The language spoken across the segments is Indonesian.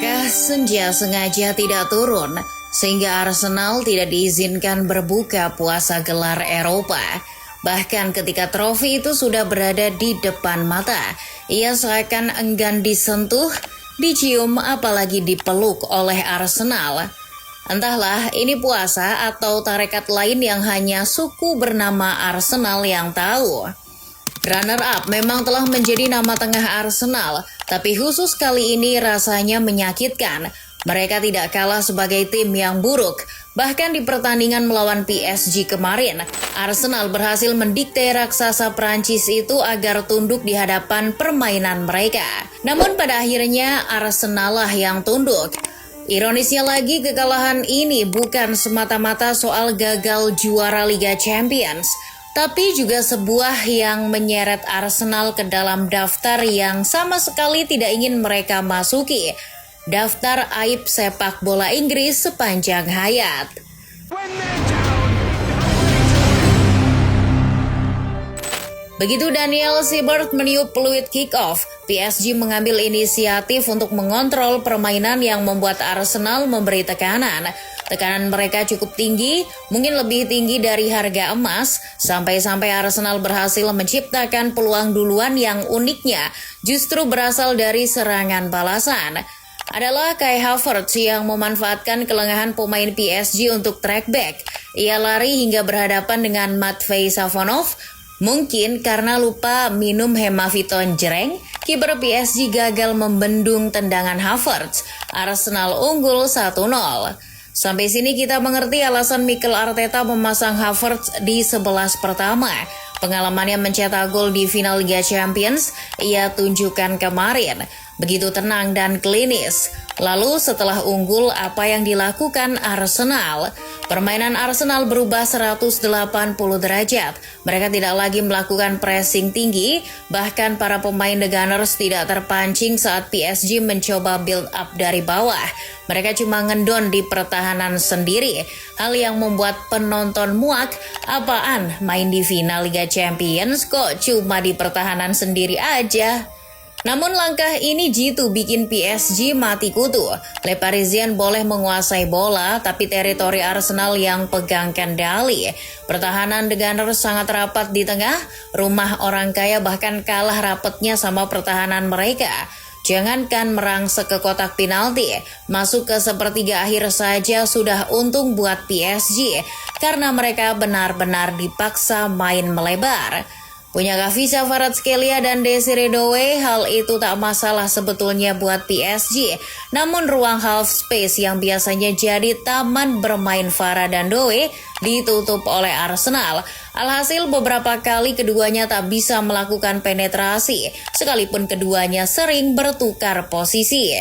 Apakah senja sengaja tidak turun sehingga Arsenal tidak diizinkan berbuka puasa gelar Eropa? Bahkan ketika trofi itu sudah berada di depan mata, ia seakan enggan disentuh, dicium apalagi dipeluk oleh Arsenal. Entahlah ini puasa atau tarekat lain yang hanya suku bernama Arsenal yang tahu. Runner-up memang telah menjadi nama tengah Arsenal, tapi khusus kali ini rasanya menyakitkan. Mereka tidak kalah sebagai tim yang buruk. Bahkan di pertandingan melawan PSG kemarin, Arsenal berhasil mendikte raksasa Prancis itu agar tunduk di hadapan permainan mereka. Namun pada akhirnya Arsenal lah yang tunduk. Ironisnya lagi, kekalahan ini bukan semata-mata soal gagal juara Liga Champions, tapi juga sebuah yang menyeret Arsenal ke dalam daftar yang sama sekali tidak ingin mereka masuki. Daftar aib sepak bola Inggris sepanjang hayat. Begitu Daniel Siebert meniup peluit kick-off, PSG mengambil inisiatif untuk mengontrol permainan yang membuat Arsenal memberi tekanan. Tekanan mereka cukup tinggi, mungkin lebih tinggi dari harga emas, sampai-sampai Arsenal berhasil menciptakan peluang duluan yang uniknya justru berasal dari serangan balasan. Adalah Kai Havertz yang memanfaatkan kelengahan pemain PSG untuk track back. Ia lari hingga berhadapan dengan Matvei Safonov. Mungkin karena lupa minum hemaviton jreng, kiper PSG gagal membendung tendangan Havertz. Arsenal unggul 1-0. Sampai sini kita mengerti alasan Mikel Arteta memasang Havertz di 11 pertama. Pengalamannya mencetak gol di final Liga Champions, ia tunjukkan kemarin. Begitu tenang dan klinis. Lalu setelah unggul, apa yang dilakukan Arsenal? Permainan Arsenal berubah 180 derajat. Mereka tidak lagi melakukan pressing tinggi, bahkan para pemain The Gunners tidak terpancing saat PSG mencoba build up dari bawah. Mereka cuma ngendon di pertahanan sendiri, hal yang membuat penonton muak. Apaan main di final Liga Champions kok cuma di pertahanan sendiri aja? Namun langkah ini jitu bikin PSG mati kutu. Le Parisien boleh menguasai bola, tapi teritori Arsenal yang pegang kendali. Pertahanan The Gunners sangat rapat di tengah, rumah orang kaya bahkan kalah rapatnya sama pertahanan mereka. Jangankan merangsek ke kotak penalti, masuk ke sepertiga akhir saja sudah untung buat PSG, karena mereka benar-benar dipaksa main melebar. Punya Kavisa Kvaratskhelia dan Desiree Doué, hal itu tak masalah sebetulnya buat PSG. Namun ruang half space yang biasanya jadi taman bermain Vara dan Doué ditutup oleh Arsenal. Alhasil beberapa kali keduanya tak bisa melakukan penetrasi, sekalipun keduanya sering bertukar posisi.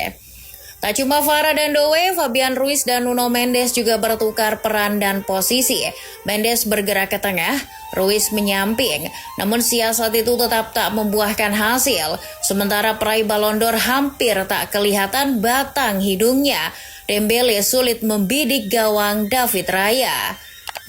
Tak cuma Vara dan Doué, Fabian Ruiz dan Nuno Mendes juga bertukar peran dan posisi. Mendes bergerak ke tengah, Ruiz menyamping. Namun siasat itu tetap tak membuahkan hasil. Sementara peraih Ballon d'Or hampir tak kelihatan batang hidungnya. Dembele sulit membidik gawang David Raya.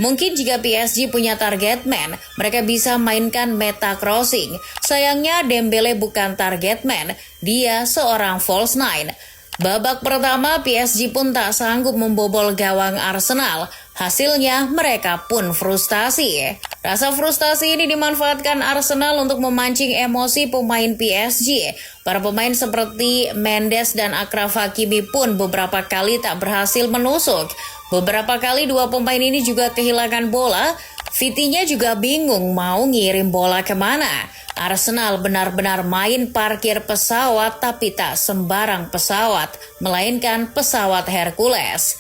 Mungkin jika PSG punya target man, mereka bisa mainkan meta crossing. Sayangnya Dembele bukan target man, dia seorang false nine. Babak pertama PSG pun tak sanggup membobol gawang Arsenal. Hasilnya mereka pun frustasi. Rasa frustasi ini dimanfaatkan Arsenal untuk memancing emosi pemain PSG. Para pemain seperti Mendes dan Achraf Hakimi pun beberapa kali tak berhasil menusuk. Beberapa kali dua pemain ini juga kehilangan bola. Vitinha juga bingung mau ngirim bola kemana. Arsenal benar-benar main parkir pesawat, tapi tak sembarang pesawat, melainkan pesawat Hercules.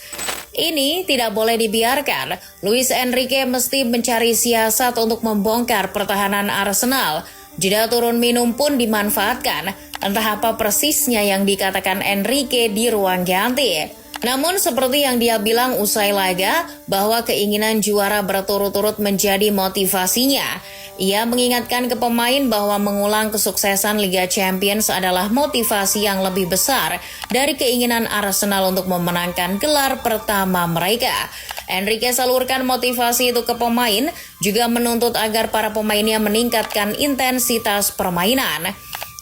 Ini tidak boleh dibiarkan. Luis Enrique mesti mencari siasat untuk membongkar pertahanan Arsenal. Jeda turun minum pun dimanfaatkan. Entah apa persisnya yang dikatakan Enrique di ruang ganti. Namun seperti yang dia bilang usai laga, bahwa keinginan juara berturut-turut menjadi motivasinya. Ia mengingatkan ke pemain bahwa mengulang kesuksesan Liga Champions adalah motivasi yang lebih besar dari keinginan Arsenal untuk memenangkan gelar pertama mereka. Enrique salurkan motivasi itu ke pemain, juga menuntut agar para pemainnya meningkatkan intensitas permainan.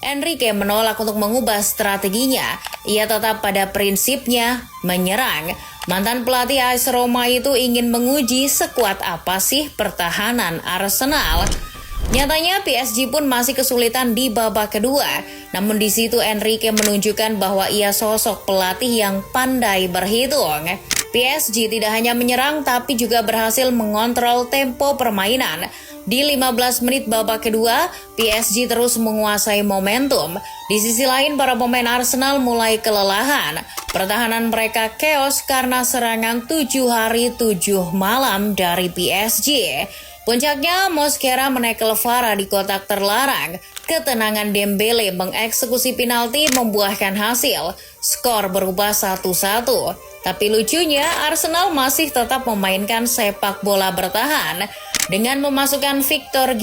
Enrique menolak untuk mengubah strateginya. Ia tetap pada prinsipnya menyerang. Mantan pelatih AS Roma itu ingin menguji sekuat apa sih pertahanan Arsenal. Nyatanya PSG pun masih kesulitan di babak kedua. Namun di situ Enrique menunjukkan bahwa ia sosok pelatih yang pandai berhitung. PSG tidak hanya menyerang tapi juga berhasil mengontrol tempo permainan. Di 15 menit babak kedua, PSG terus menguasai momentum. Di sisi lain, para pemain Arsenal mulai kelelahan. Pertahanan mereka chaos karena serangan 7 hari 7 malam dari PSG. Puncaknya, Mosquera menekel VAR di kotak terlarang. Ketenangan Dembele mengeksekusi penalti membuahkan hasil. Skor berubah 1-1. Tapi lucunya, Arsenal masih tetap memainkan sepak bola bertahan. Dengan memasukkan Victor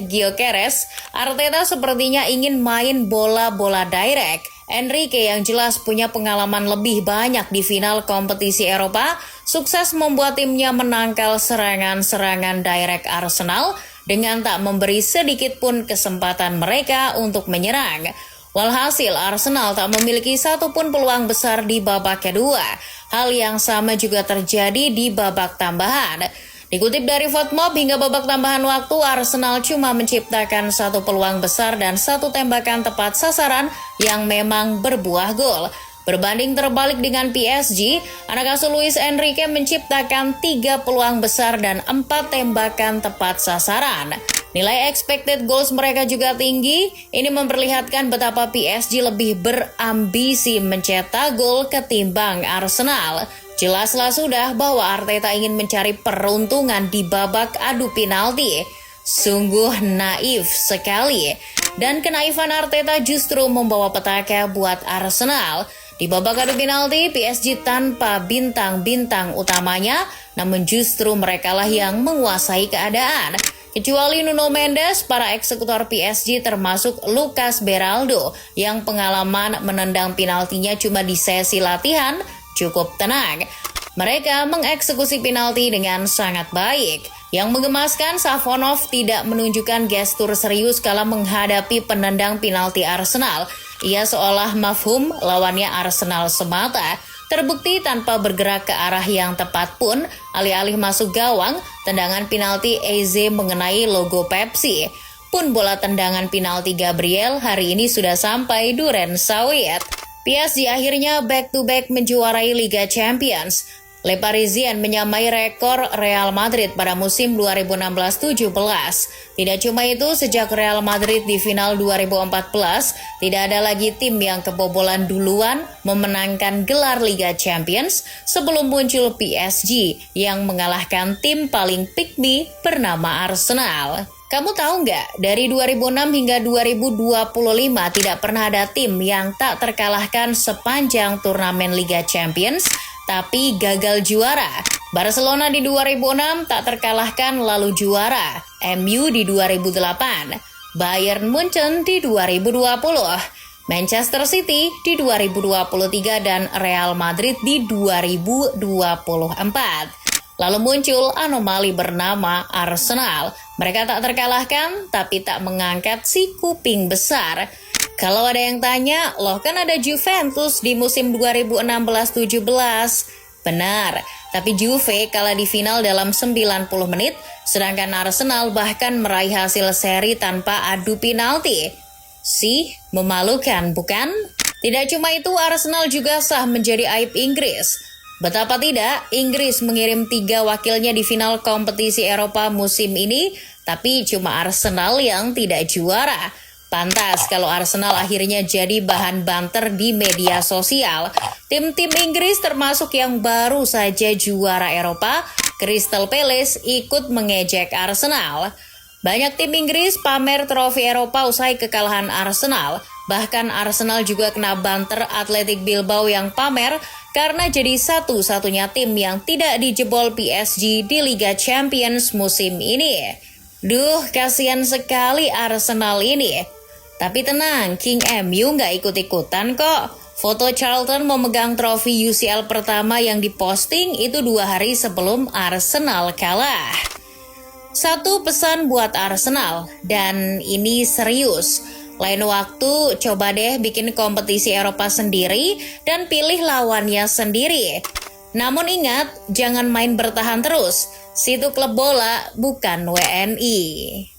Gyökeres, Arteta sepertinya ingin main bola-bola direct. Enrique yang jelas punya pengalaman lebih banyak di final kompetisi Eropa, sukses membuat timnya menangkal serangan-serangan direct Arsenal dengan tak memberi sedikit pun kesempatan mereka untuk menyerang. Walhasil Arsenal tak memiliki satupun peluang besar di babak kedua. Hal yang sama juga terjadi di babak tambahan. Dikutip dari Fotmob, hingga babak tambahan waktu, Arsenal cuma menciptakan 1 peluang besar dan 1 tembakan tepat sasaran yang memang berbuah gol. Berbanding terbalik dengan PSG, anak asuh Luis Enrique menciptakan 3 peluang besar dan 4 tembakan tepat sasaran. Nilai expected goals mereka juga tinggi. Ini memperlihatkan betapa PSG lebih berambisi mencetak gol ketimbang Arsenal. Jelaslah sudah bahwa Arteta ingin mencari peruntungan di babak adu penalti. Sungguh naif sekali. Dan kenaifan Arteta justru membawa petaka buat Arsenal. Di babak adu penalti, PSG tanpa bintang-bintang utamanya, namun justru merekalah yang menguasai keadaan. Kecuali Nuno Mendes, para eksekutor PSG termasuk Lucas Beraldo yang pengalaman menendang penaltinya cuma di sesi latihan, cukup tenang. Mereka mengeksekusi penalti dengan sangat baik. Yang menggemaskan, Savonov tidak menunjukkan gestur serius kala menghadapi penendang penalti Arsenal. Ia seolah mafhum lawannya Arsenal semata. Terbukti tanpa bergerak ke arah yang tepat pun, alih-alih masuk gawang, tendangan penalti Eze mengenai logo Pepsi. Pun bola tendangan penalti Gabriel hari ini sudah sampai duren sawit. PSG akhirnya back-to-back menjuarai Liga Champions. Le Parisien menyamai rekor Real Madrid pada musim 2016-17. Tidak cuma itu, sejak Real Madrid di final 2014, tidak ada lagi tim yang kebobolan duluan memenangkan gelar Liga Champions sebelum muncul PSG yang mengalahkan tim paling pick me bernama Arsenal. Kamu tahu nggak, dari 2006 hingga 2025 tidak pernah ada tim yang tak terkalahkan sepanjang turnamen Liga Champions, tapi gagal juara. Barcelona di 2006 tak terkalahkan lalu juara. MU di 2008. Bayern Munchen di 2020. Manchester City di 2023 dan Real Madrid di 2024. Lalu muncul anomali bernama Arsenal. Mereka tak terkalahkan, tapi tak mengangkat si kuping besar. Kalau ada yang tanya, loh kan ada Juventus di musim 2016-17. Benar, tapi Juve kalah di final dalam 90 menit, sedangkan Arsenal bahkan meraih hasil seri tanpa adu penalti. Memalukan, bukan? Tidak cuma itu, Arsenal juga sah menjadi aib Inggris. Betapa tidak, Inggris mengirim 3 wakilnya di final kompetisi Eropa musim ini, tapi cuma Arsenal yang tidak juara. Pantas kalau Arsenal akhirnya jadi bahan banter di media sosial. Tim-tim Inggris termasuk yang baru saja juara Eropa, Crystal Palace ikut mengejek Arsenal. Banyak tim Inggris pamer trofi Eropa usai kekalahan Arsenal. Bahkan Arsenal juga kena banter Athletic Bilbao yang pamer karena jadi satu-satunya tim yang tidak dijebol PSG di Liga Champions musim ini. Duh, kasihan sekali Arsenal ini. Tapi tenang, King MU nggak ikut-ikutan kok. Foto Charlton memegang trofi UCL pertama yang diposting itu 2 hari sebelum Arsenal kalah. Satu pesan buat Arsenal, dan ini serius. Lain waktu, coba deh bikin kompetisi Eropa sendiri dan pilih lawannya sendiri. Namun ingat, jangan main bertahan terus. Situ klub bola, bukan WNI.